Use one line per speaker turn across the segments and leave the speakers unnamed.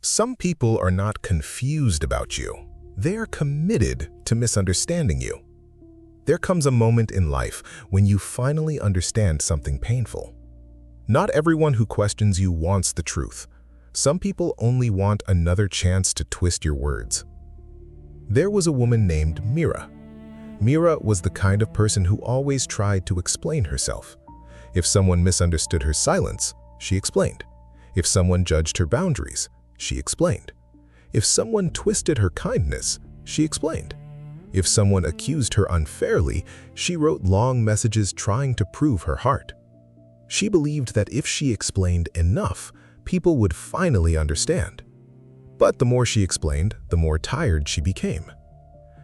Some people are not confused about you. They are committed to misunderstanding you. There comes a moment in life when you finally understand something painful. Not everyone who questions you wants the truth. Some people only want another chance to twist your words. There was a woman named Mira. Mira was the kind of person who always tried to explain herself. If someone misunderstood her silence, she explained. If someone judged her boundaries, she explained. If someone twisted her kindness, she explained. If someone accused her unfairly, she wrote long messages trying to prove her heart. She believed that if she explained enough, people would finally understand. But the more she explained, the more tired she became.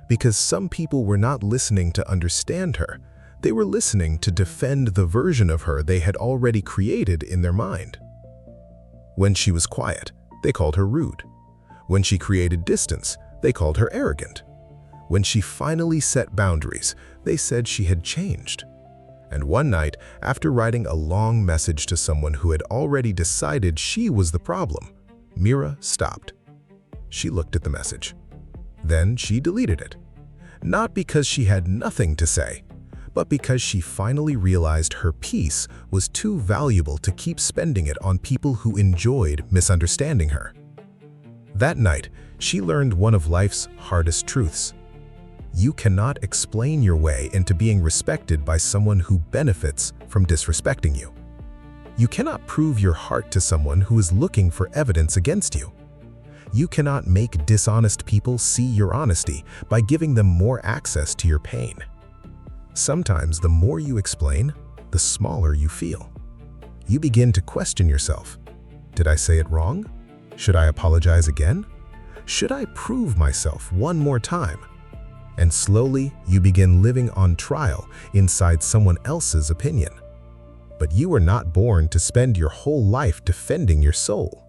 Because some people were not listening to understand her, they were listening to defend the version of her they had already created in their mind. When she was quiet, they called her rude. When she created distance, they called her arrogant. When she finally set boundaries, they said she had changed. And one night, after writing a long message to someone who had already decided she was the problem, Mira stopped. She looked at the message. Then she deleted it. Not because she had nothing to say, but because she finally realized her peace was too valuable to keep spending it on people who enjoyed misunderstanding her. That night, she learned one of life's hardest truths. You cannot explain your way into being respected by someone who benefits from disrespecting you. You cannot prove your heart to someone who is looking for evidence against you. You cannot make dishonest people see your honesty by giving them more access to your pain. Sometimes the more you explain, the smaller you feel. You begin to question yourself. Did I say it wrong? Should I apologize again? Should I prove myself one more time? And slowly, you begin living on trial inside someone else's opinion. But you were not born to spend your whole life defending your soul.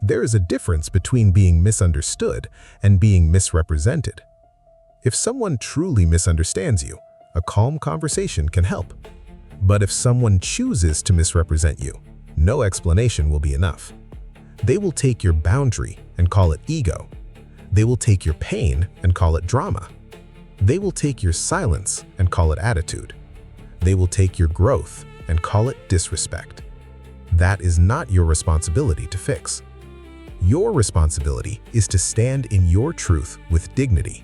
There is a difference between being misunderstood and being misrepresented. If someone truly misunderstands you, a calm conversation can help. But if someone chooses to misrepresent you, no explanation will be enough. They will take your boundary and call it ego. They will take your pain and call it drama. They will take your silence and call it attitude. They will take your growth and call it disrespect. That is not your responsibility to fix. Your responsibility is to stand in your truth with dignity.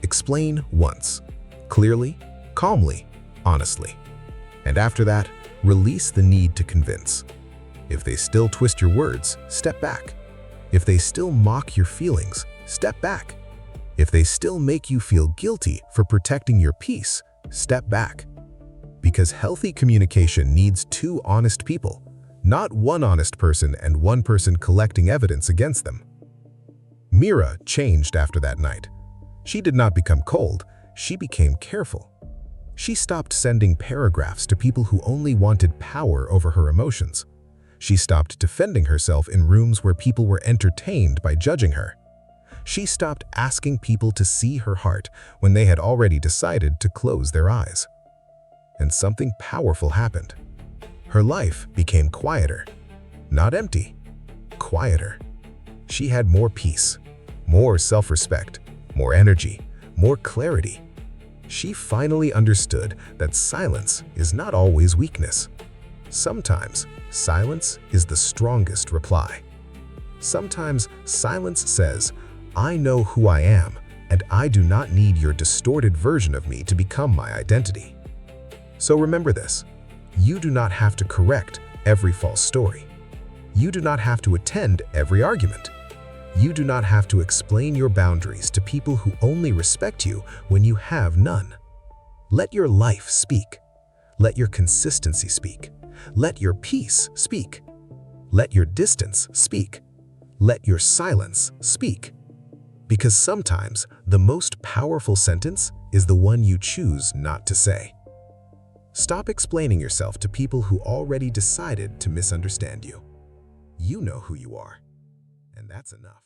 Explain once, clearly, calmly, honestly. And after that, release the need to convince. If they still twist your words, step back. If they still mock your feelings, step back. If they still make you feel guilty for protecting your peace, step back. Because healthy communication needs two honest people, not one honest person and one person collecting evidence against them. Mira changed after that night. She did not become cold, she became careful. She stopped sending paragraphs to people who only wanted power over her emotions. She stopped defending herself in rooms where people were entertained by judging her. She stopped asking people to see her heart when they had already decided to close their eyes. And something powerful happened. Her life became quieter. Not empty, quieter. She had more peace, more self-respect, more energy, more clarity. She finally understood that silence is not always weakness. Sometimes, silence is the strongest reply. Sometimes, silence says, I know who I am, and I do not need your distorted version of me to become my identity. So remember this, you do not have to correct every false story. You do not have to attend every argument. You do not have to explain your boundaries to people who only respect you when you have none. Let your life speak. Let your consistency speak. Let your peace speak. Let your distance speak. Let your silence speak. Because sometimes the most powerful sentence is the one you choose not to say. Stop explaining yourself to people who already decided to misunderstand you. You know who you are, and that's enough.